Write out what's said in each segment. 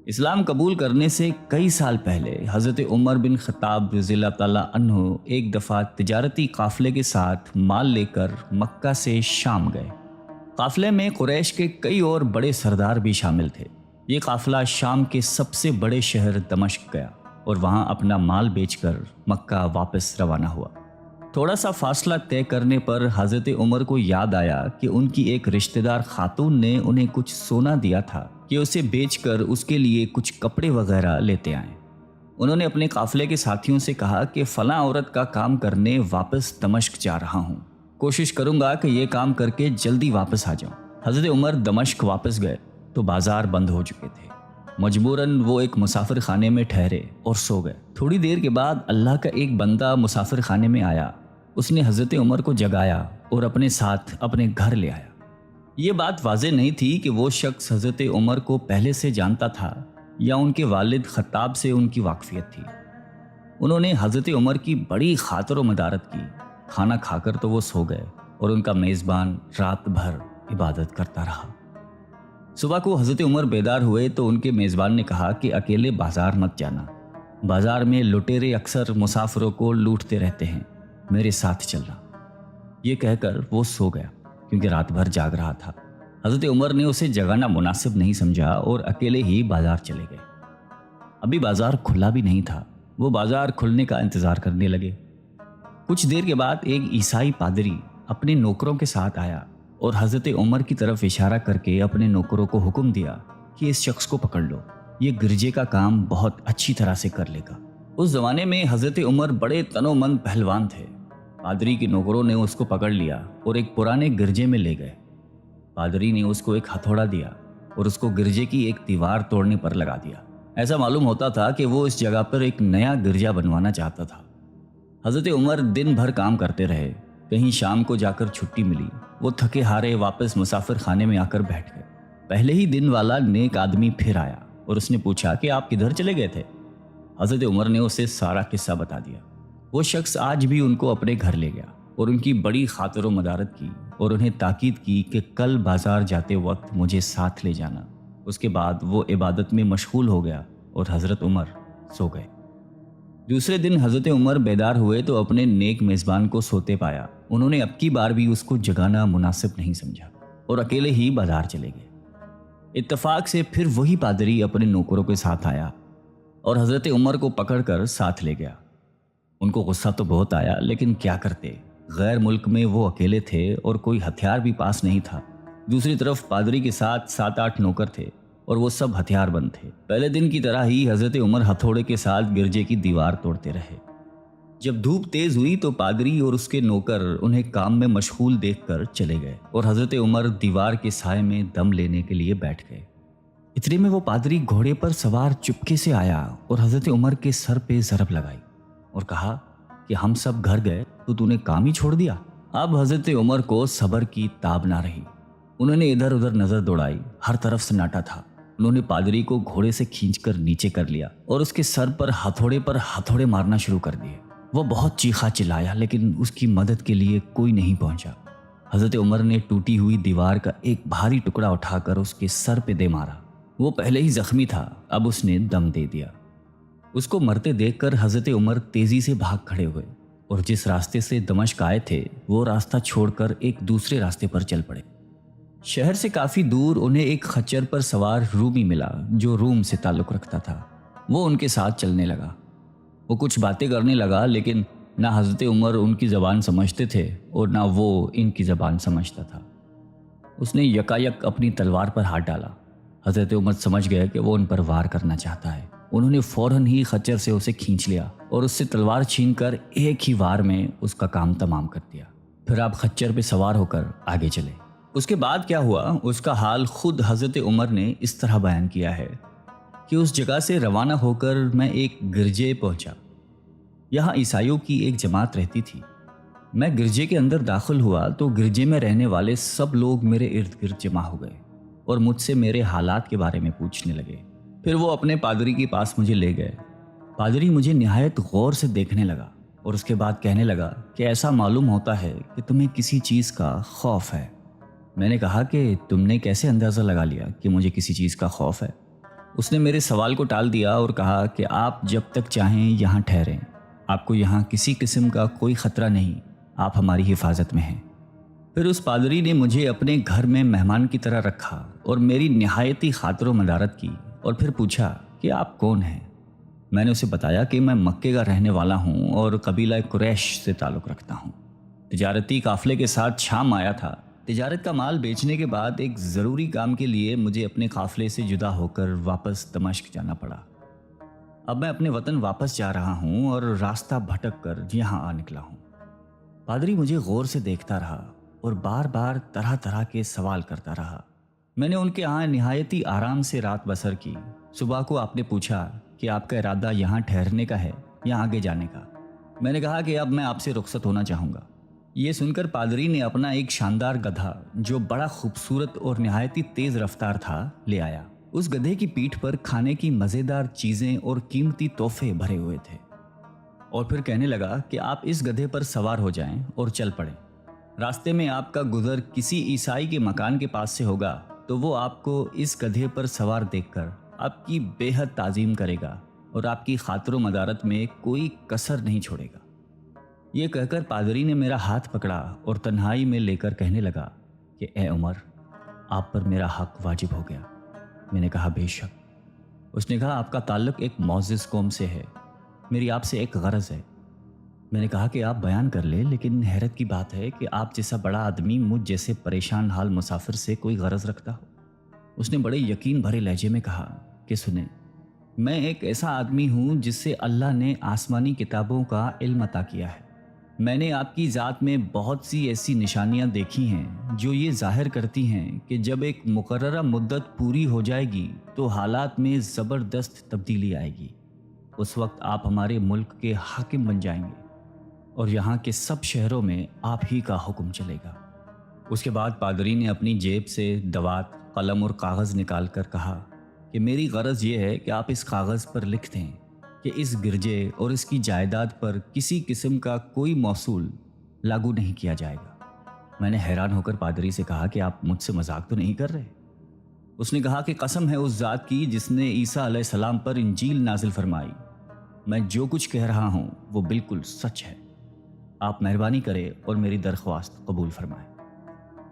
اسلام قبول کرنے سے کئی سال پہلے حضرت عمر بن خطاب رضی اللہ تعالیٰ عنہ ایک دفعہ تجارتی قافلے کے ساتھ مال لے کر مکہ سے شام گئے۔ قافلے میں قریش کے کئی اور بڑے سردار بھی شامل تھے۔ یہ قافلہ شام کے سب سے بڑے شہر دمشق گیا اور وہاں اپنا مال بیچ کر مکہ واپس روانہ ہوا۔ تھوڑا سا فاصلہ طے کرنے پر حضرت عمر کو یاد آیا کہ ان کی ایک رشتہ دار خاتون نے انہیں کچھ سونا دیا تھا کہ اسے بیچ کر اس کے لیے کچھ کپڑے وغیرہ لیتے آئیں۔ انہوں نے اپنے قافلے کے ساتھیوں سے کہا کہ فلاں عورت کا کام کرنے واپس دمشق جا رہا ہوں، کوشش کروں گا کہ یہ کام کر کے جلدی واپس آ جاؤں۔ حضرت عمر دمشق واپس گئے تو بازار بند ہو چکے تھے۔ مجبوراً وہ ایک مسافر خانے میں ٹھہرے اور سو گئے۔ تھوڑی دیر کے بعد اللہ کا ایک بندہ مسافر خانے میں آیا۔ اس نے حضرت عمر کو جگایا اور اپنے ساتھ اپنے گھر لے آیا۔ یہ بات واضح نہیں تھی کہ وہ شخص حضرت عمر کو پہلے سے جانتا تھا یا ان کے والد خطاب سے ان کی واقفیت تھی۔ انہوں نے حضرت عمر کی بڑی خاطر و مدارت کی۔ کھانا کھا کر تو وہ سو گئے اور ان کا میزبان رات بھر عبادت کرتا رہا۔ صبح کو حضرت عمر بیدار ہوئے تو ان کے میزبان نے کہا کہ اکیلے بازار مت جانا، بازار میں لٹیرے اکثر مسافروں کو لوٹتے رہتے ہیں، میرے ساتھ چلنا۔ یہ کہہ کر وہ سو گیا کیونکہ رات بھر جاگ رہا تھا۔ حضرت عمر نے اسے جگانا مناسب نہیں سمجھا اور اکیلے ہی بازار چلے گئے۔ ابھی بازار کھلا بھی نہیں تھا، وہ بازار کھلنے کا انتظار کرنے لگے۔ کچھ دیر کے بعد ایک عیسائی پادری اپنے نوکروں کے ساتھ آیا اور حضرت عمر کی طرف اشارہ کر کے اپنے نوکروں کو حکم دیا کہ اس شخص کو پکڑ لو، یہ گرجے کا کام بہت اچھی طرح سے کر لے گا۔ اس زمانے میں حضرت عمر بڑے تنو مند پہلوان تھے۔ پادری کے نوکروں نے اس کو پکڑ لیا اور ایک پرانے گرجے میں لے گئے۔ پادری نے اس کو ایک ہتھوڑا دیا اور اس کو گرجے کی ایک دیوار توڑنے پر لگا دیا۔ ایسا معلوم ہوتا تھا کہ وہ اس جگہ پر ایک نیا گرجا بنوانا چاہتا تھا۔ حضرت عمر دن بھر کام کرتے رہے۔ کہیں شام کو جا کر چھٹی ملی، وہ تھکے ہارے واپس مسافر خانے میں آ کر بیٹھ گئے۔ پہلے ہی دن والا نیک آدمی پھر آیا اور اس نے پوچھا کہ آپ کدھر چلے گئے تھے؟ حضرت عمر نے اسے سارا قصہ بتا دیا۔ وہ شخص آج بھی ان کو اپنے گھر لے گیا اور ان کی بڑی خاطر و مدارت کی اور انہیں تاکید کی کہ کل بازار جاتے وقت مجھے ساتھ لے جانا۔ اس کے بعد وہ عبادت میں مشغول ہو گیا اور حضرت عمر سو گئے۔ دوسرے دن حضرت عمر بیدار ہوئے تو اپنے نیک میزبان کو سوتے پایا۔ انہوں نے اب کی بار بھی اس کو جگانا مناسب نہیں سمجھا اور اکیلے ہی بازار چلے گئے۔ اتفاق سے پھر وہی پادری اپنے نوکروں کے ساتھ آیا اور حضرت عمر کو پکڑ کر ساتھ لے گیا۔ ان کو غصہ تو بہت آیا، لیکن کیا کرتے، غیر ملک میں وہ اکیلے تھے اور کوئی ہتھیار بھی پاس نہیں تھا۔ دوسری طرف پادری کے ساتھ 7-8 نوکر تھے اور وہ سب ہتھیار بند تھے۔ پہلے دن کی طرح ہی حضرت عمر ہتھوڑے کے ساتھ گرجے کی دیوار توڑتے رہے۔ جب دھوپ تیز ہوئی تو پادری اور اس کے نوکر انہیں کام میں مشغول دیکھ کر چلے گئے اور حضرت عمر دیوار کے سائے میں دم لینے کے لیے بیٹھ گئے۔ اتنے میں وہ پادری گھوڑے پر سوار چپکے سے آیا اور حضرت عمر کے سر پہ ضرب لگائی اور کہا کہ ہم سب گھر گئے تو نے کام ہی چھوڑ دیا۔ اب حضرت عمر کو صبر کی تاب نہ رہی۔ انہوں نے ادھر ادھر نظر دوڑائی، ہر طرف سناٹا تھا۔ انہوں نے پادری کو گھوڑے سے کھینچ کر نیچے کر لیا اور اس کے سر پر ہتھوڑے مارنا شروع کر دیے۔ وہ بہت چیخا چلایا لیکن اس کی مدد کے لیے کوئی نہیں پہنچا۔ حضرت عمر نے ٹوٹی ہوئی دیوار کا ایک بھاری ٹکڑا اٹھا کر اس کے سر پہ دے مارا۔ وہ پہلے ہی زخمی تھا، اب اس نے دم دے دیا۔ اس کو مرتے دیکھ کر حضرت عمر تیزی سے بھاگ کھڑے ہوئے اور جس راستے سے دمشق آئے تھے وہ راستہ چھوڑ کر ایک دوسرے راستے پر چل پڑے۔ شہر سے کافی دور انہیں ایک خچر پر سوار رومی ملا جو روم سے تعلق رکھتا تھا۔ وہ ان کے ساتھ چلنے لگا۔ وہ کچھ باتیں کرنے لگا لیکن نہ حضرت عمر ان کی زبان سمجھتے تھے اور نہ وہ ان کی زبان سمجھتا تھا۔ اس نے یکایک اپنی تلوار پر ہاتھ ڈالا۔ حضرت عمر سمجھ گئے کہ وہ ان پر وار کرنا چاہتا ہے۔ انہوں نے فوراً ہی خچر سے اسے کھینچ لیا اور اس سے تلوار چھین کر ایک ہی وار میں اس کا کام تمام کر دیا۔ پھر آپ خچر پہ سوار ہو کر آگے چلے۔ اس کے بعد کیا ہوا اس کا حال خود حضرت عمر نے اس طرح بیان کیا ہے کہ اس جگہ سے روانہ ہو کر میں ایک گرجے پہنچا۔ یہاں عیسائیوں کی ایک جماعت رہتی تھی۔ میں گرجے کے اندر داخل ہوا تو گرجے میں رہنے والے سب لوگ میرے ارد گرد جمع ہو گئے اور مجھ سے میرے حالات کے بارے میں پوچھنے لگے۔ پھر وہ اپنے پادری کے پاس مجھے لے گئے۔ پادری مجھے نہایت غور سے دیکھنے لگا اور اس کے بعد کہنے لگا کہ ایسا معلوم ہوتا ہے کہ تمہیں کسی چیز کا خوف ہے۔ میں نے کہا کہ تم نے کیسے اندازہ لگا لیا کہ مجھے کسی چیز کا خوف ہے؟ اس نے میرے سوال کو ٹال دیا اور کہا کہ آپ جب تک چاہیں یہاں ٹھہریں، آپ کو یہاں کسی قسم کا کوئی خطرہ نہیں، آپ ہماری حفاظت میں ہیں۔ پھر اس پادری نے مجھے اپنے گھر میں مہمان کی طرح رکھا اور میری نہایتی خاطر و مدارت کی، اور پھر پوچھا کہ آپ کون ہیں؟ میں نے اسے بتایا کہ میں مکے کا رہنے والا ہوں اور قبیلہ قریش سے تعلق رکھتا ہوں۔ تجارتی قافلے کے ساتھ شام آیا تھا۔ تجارت کا مال بیچنے کے بعد ایک ضروری کام کے لیے مجھے اپنے قافلے سے جدا ہو کر واپس دمشق جانا پڑا۔ اب میں اپنے وطن واپس جا رہا ہوں اور راستہ بھٹک کر یہاں آ نکلا ہوں۔ پادری مجھے غور سے دیکھتا رہا اور بار بار طرح طرح کے سوال کرتا رہا۔ میں نے ان کے ہاں نہایتی آرام سے رات بسر کی۔ صبح کو آپ نے پوچھا کہ آپ کا ارادہ یہاں ٹھہرنے کا ہے یا آگے جانے کا؟ میں نے کہا کہ اب میں آپ سے رخصت ہونا چاہوں گا۔ یہ سن کر پادری نے اپنا ایک شاندار گدھا جو بڑا خوبصورت اور نہایتی تیز رفتار تھا لے آیا۔ اس گدھے کی پیٹھ پر کھانے کی مزیدار چیزیں اور قیمتی تحفے بھرے ہوئے تھے، اور پھر کہنے لگا کہ آپ اس گدھے پر سوار ہو جائیں اور چل پڑیں۔ راستے میں آپ کا گزر کسی عیسائی کے مکان کے پاس سے ہوگا تو وہ آپ کو اس گدھے پر سوار دیکھ کر آپ کی بے حد تعظیم کرے گا اور آپ کی خاطر و مدارت میں کوئی کسر نہیں چھوڑے گا۔ یہ کہہ کر پادری نے میرا ہاتھ پکڑا اور تنہائی میں لے کر کہنے لگا کہ اے عمر، آپ پر میرا حق واجب ہو گیا۔ میں نے کہا بے شک۔ اس نے کہا آپ کا تعلق ایک معزز قوم سے ہے، میری آپ سے ایک غرض ہے۔ میں نے کہا کہ آپ بیان کر لیں، لیکن حیرت کی بات ہے کہ آپ جیسا بڑا آدمی مجھ جیسے پریشان حال مسافر سے کوئی غرض رکھتا ہو۔ اس نے بڑے یقین بھرے لہجے میں کہا کہ سنیں، میں ایک ایسا آدمی ہوں جس سے اللہ نے آسمانی کتابوں کا علم عطا کیا ہے۔ میں نے آپ کی ذات میں بہت سی ایسی نشانیاں دیکھی ہیں جو یہ ظاہر کرتی ہیں کہ جب ایک مقررہ مدت پوری ہو جائے گی تو حالات میں زبردست تبدیلی آئے گی۔ اس وقت آپ ہمارے ملک کے حاکم بن جائیں گے اور یہاں کے سب شہروں میں آپ ہی کا حکم چلے گا۔ اس کے بعد پادری نے اپنی جیب سے دوات، قلم اور کاغذ نکال کر کہا کہ میری غرض یہ ہے کہ آپ اس کاغذ پر لکھ دیں کہ اس گرجے اور اس کی جائیداد پر کسی قسم کا کوئی موصول لاگو نہیں کیا جائے گا۔ میں نے حیران ہو کر پادری سے کہا کہ آپ مجھ سے مذاق تو نہیں کر رہے؟ اس نے کہا کہ قسم ہے اس ذات کی جس نے عیسیٰ علیہ السلام پر انجیل نازل فرمائی، میں جو کچھ کہہ رہا ہوں وہ بالکل سچ ہے۔ آپ مہربانی کریں اور میری درخواست قبول فرمائیں۔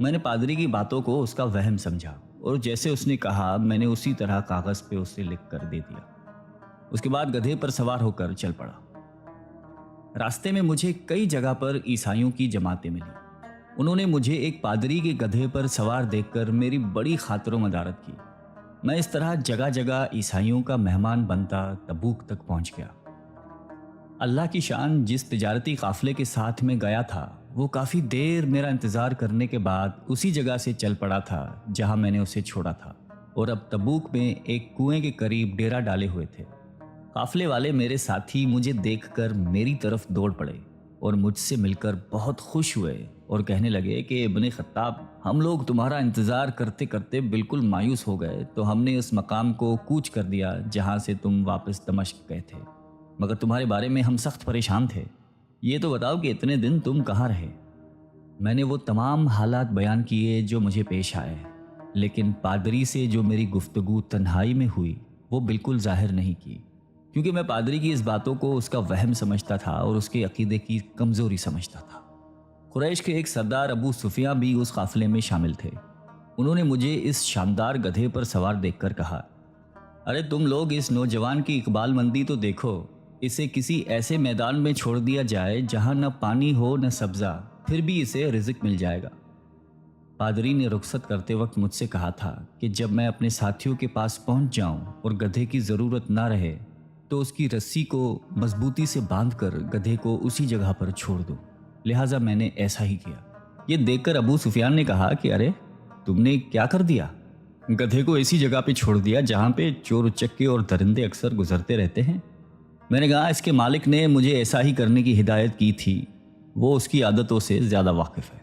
میں نے پادری کی باتوں کو اس کا وہم سمجھا اور جیسے اس نے کہا میں نے اسی طرح کاغذ پہ اسے لکھ کر دے دیا۔ اس کے بعد گدھے پر سوار ہو کر چل پڑا۔ راستے میں مجھے کئی جگہ پر عیسائیوں کی جماعتیں ملی۔ انہوں نے مجھے ایک پادری کے گدھے پر سوار دیکھ کر میری بڑی خاطر و مدارت کی۔ میں اس طرح جگہ جگہ عیسائیوں کا مہمان بنتا تبوک تک پہنچ گیا۔ اللہ کی شان، جس تجارتی قافلے کے ساتھ میں گیا تھا وہ کافی دیر میرا انتظار کرنے کے بعد اسی جگہ سے چل پڑا تھا جہاں میں نے اسے چھوڑا تھا، اور اب تبوک میں ایک کنویں کے قریب ڈیرا ڈالے ہوئے تھے۔ قافلے والے میرے ساتھی مجھے دیکھ کر میری طرف دوڑ پڑے اور مجھ سے مل کر بہت خوش ہوئے اور کہنے لگے کہ ابن خطاب، ہم لوگ تمہارا انتظار کرتے کرتے بالکل مایوس ہو گئے تو ہم نے اس مقام کو کوچ کر دیا جہاں سے تم واپس دمشق گئے تھے، مگر تمہارے بارے میں ہم سخت پریشان تھے۔ یہ تو بتاؤ کہ اتنے دن تم کہاں رہے؟ میں نے وہ تمام حالات بیان کیے جو مجھے پیش آئے، لیکن پادری سے جو میری گفتگو تنہائی میں ہوئی وہ بالکل ظاہر نہیں کی، کیونکہ میں پادری کی اس باتوں کو اس کا وہم سمجھتا تھا اور اس کے عقیدے کی کمزوری سمجھتا تھا۔ قریش کے ایک سردار ابو سفیاں بھی اس قافلے میں شامل تھے۔ انہوں نے مجھے اس شاندار گدھے پر سوار دیکھ کر کہا، ارے تم لوگ اس نوجوان کی اقبال مندی تو دیکھو، اسے کسی ایسے میدان میں چھوڑ دیا جائے جہاں نہ پانی ہو نہ سبزہ، پھر بھی اسے رزق مل جائے گا۔ پادری نے رخصت کرتے وقت مجھ سے کہا تھا کہ جب میں اپنے ساتھیوں کے پاس پہنچ جاؤں اور گدھے کی ضرورت نہ رہے تو اس کی رسی کو مضبوطی سے باندھ کر گدھے کو اسی جگہ پر چھوڑ دوں، لہٰذا میں نے ایسا ہی کیا۔ یہ دیکھ کر ابو سفیان نے کہا کہ ارے تم نے کیا کر دیا؟ گدھے کو ایسی جگہ پہ چھوڑ دیا جہاں پہ چور اچکے اور درندے اکثر گزرتے رہتے ہیں۔ میں نے کہا اس کے مالک نے مجھے ایسا ہی کرنے کی ہدایت کی تھی، وہ اس کی عادتوں سے زیادہ واقف ہے۔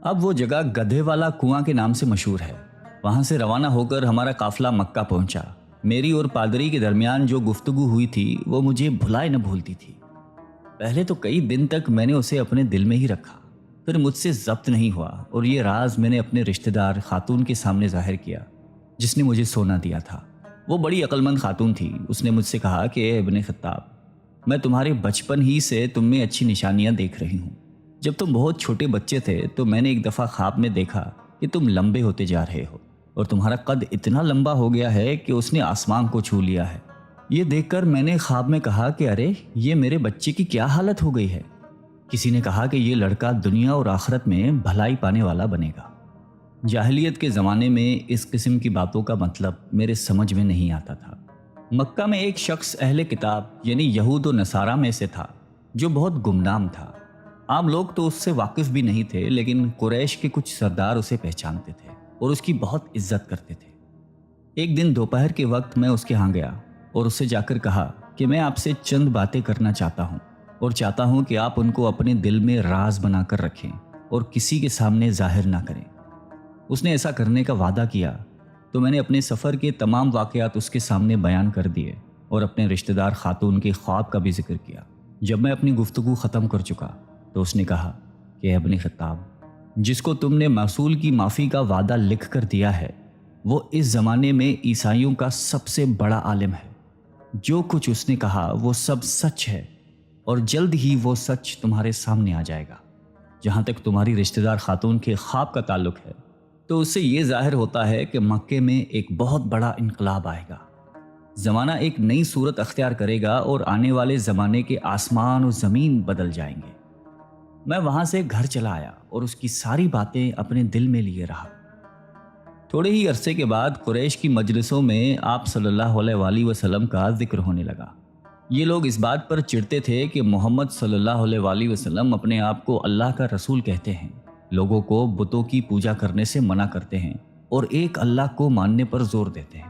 اب وہ جگہ گدھے والا کنواں کے نام سے مشہور ہے۔ وہاں سے روانہ ہو کر ہمارا قافلہ مکہ پہنچا۔ میری اور پادری کے درمیان جو گفتگو ہوئی تھی وہ مجھے بھلائے نہ بھولتی تھی۔ پہلے تو کئی دن تک میں نے اسے اپنے دل میں ہی رکھا، پھر مجھ سے ضبط نہیں ہوا اور یہ راز میں نے اپنے رشتہ دار خاتون کے سامنے ظاہر کیا جس نے مجھے سونا دیا تھا۔ وہ بڑی عقل مند خاتون تھی۔ اس نے مجھ سے کہا کہ اے ابن خطاب، میں تمہارے بچپن ہی سے تم میں اچھی نشانیاں دیکھ رہی ہوں۔ جب تم بہت چھوٹے بچے تھے تو میں نے ایک دفعہ خواب میں دیکھا کہ تم لمبے ہوتے جا رہے ہو اور تمہارا قد اتنا لمبا ہو گیا ہے کہ اس نے آسمان کو چھو لیا ہے۔ یہ دیکھ کر میں نے خواب میں کہا کہ ارے یہ میرے بچے کی کیا حالت ہو گئی ہے۔ کسی نے کہا کہ یہ لڑکا دنیا اور آخرت میں بھلائی پانے والا بنے گا۔ جاہلیت کے زمانے میں اس قسم کی باتوں کا مطلب میرے سمجھ میں نہیں آتا تھا۔ مکہ میں ایک شخص اہل کتاب یعنی یہود و نصارہ میں سے تھا جو بہت گمنام تھا۔ عام لوگ تو اس سے واقف بھی نہیں تھے، لیکن قریش کے کچھ سردار اسے پہچانتے تھے اور اس کی بہت عزت کرتے تھے۔ ایک دن دوپہر کے وقت میں اس کے ہاں گیا اور اس سے جا کر کہا کہ میں آپ سے چند باتیں کرنا چاہتا ہوں اور چاہتا ہوں کہ آپ ان کو اپنے دل میں راز بنا کر رکھیں اور کسی کے سامنے ظاہر نہ کریں۔ اس نے ایسا کرنے کا وعدہ کیا تو میں نے اپنے سفر کے تمام واقعات اس کے سامنے بیان کر دیے اور اپنے رشتہ دار خاتون کے خواب کا بھی ذکر کیا۔ جب میں اپنی گفتگو ختم کر چکا تو اس نے کہا کہ اے ابن خطاب، جس کو تم نے موصول کی معافی کا وعدہ لکھ کر دیا ہے وہ اس زمانے میں عیسائیوں کا سب سے بڑا عالم ہے۔ جو کچھ اس نے کہا وہ سب سچ ہے اور جلد ہی وہ سچ تمہارے سامنے آ جائے گا۔ جہاں تک تمہاری رشتہ دار خاتون کے خواب کا تعلق ہے تو اس سے یہ ظاہر ہوتا ہے کہ مکے میں ایک بہت بڑا انقلاب آئے گا۔ زمانہ ایک نئی صورت اختیار کرے گا اور آنے والے زمانے کے آسمان و زمین بدل جائیں گے۔ میں وہاں سے گھر چلا آیا اور اس کی ساری باتیں اپنے دل میں لیے رہا۔ تھوڑے ہی عرصے کے بعد قریش کی مجلسوں میں آپ صلی اللہ علیہ وآلہ وسلم کا ذکر ہونے لگا۔ یہ لوگ اس بات پر چڑھتے تھے کہ محمد صلی اللہ علیہ وآلہ وسلم اپنے آپ کو اللہ کا رسول کہتے ہیں، لوگوں کو بتوں کی پوجا کرنے سے منع کرتے ہیں اور ایک اللہ کو ماننے پر زور دیتے ہیں۔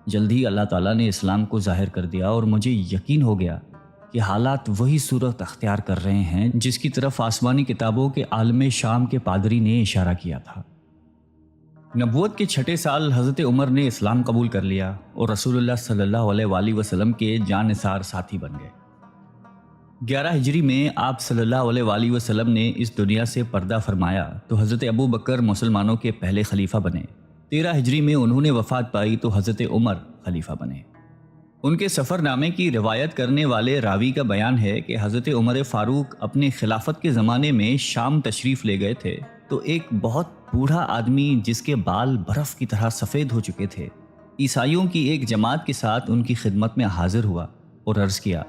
جلد ہی اللہ تعالیٰ نے اسلام کو ظاہر کر دیا اور مجھے یقین ہو گیا کہ حالات وہی صورت اختیار کر رہے ہیں جس کی طرف آسمانی کتابوں کے عالم شام کے پادری نے اشارہ کیا تھا۔ نبوت کے 6 سال حضرت عمر نے اسلام قبول کر لیا اور رسول اللہ صلی اللہ علیہ وآلہ وسلم کے جاں نثار ساتھی بن گئے۔ 11 ہجری میں آپ صلی اللہ علیہ وآلہ وسلم نے اس دنیا سے پردہ فرمایا تو حضرت ابو بکر مسلمانوں کے پہلے خلیفہ بنے۔ 13 ہجری میں انہوں نے وفات پائی تو حضرت عمر خلیفہ بنے۔ ان کے سفر نامے کی روایت کرنے والے راوی کا بیان ہے کہ حضرت عمر فاروق اپنے خلافت کے زمانے میں شام تشریف لے گئے تھے تو ایک بہت بوڑھا آدمی جس کے بال برف کی طرح سفید ہو چکے تھے عیسائیوں کی ایک جماعت کے ساتھ ان کی خدمت میں حاضر ہوا اور عرض کیا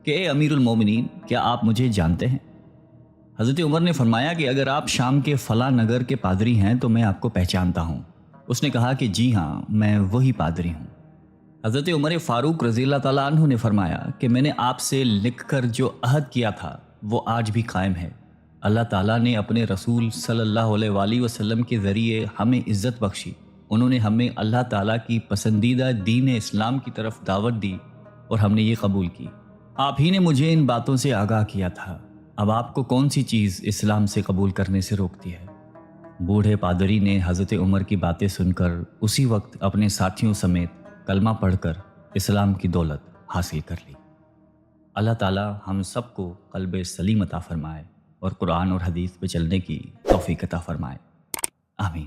کہ اے امیر المومنین، کیا آپ مجھے جانتے ہیں؟ حضرت عمر نے فرمایا کہ اگر آپ شام کے فلاں نگر کے پادری ہیں تو میں آپ کو پہچانتا ہوں۔ اس نے کہا کہ جی ہاں، میں وہی پادری ہوں۔ حضرت عمر فاروق رضی اللہ تعالیٰ عنہ نے فرمایا کہ میں نے آپ سے لکھ کر جو عہد کیا تھا وہ آج بھی قائم ہے۔ اللہ تعالیٰ نے اپنے رسول صلی اللہ علیہ وآلہ وسلم کے ذریعے ہمیں عزت بخشی۔ انہوں نے ہمیں اللہ تعالیٰ کی پسندیدہ دین اسلام کی طرف دعوت دی اور ہم نے یہ قبول کی۔ آپ ہی نے مجھے ان باتوں سے آگاہ کیا تھا۔ اب آپ کو کون سی چیز اسلام سے قبول کرنے سے روکتی ہے؟ بوڑھے پادری نے حضرت عمر کی باتیں سن کر اسی وقت اپنے ساتھیوں سمیت کلمہ پڑھ کر اسلام کی دولت حاصل کر لی۔ اللہ تعالیٰ ہم سب کو قلب سلیم عطا فرمائے اور قرآن اور حدیث پہ چلنے کی توفیق عطا فرمائے۔ آمین۔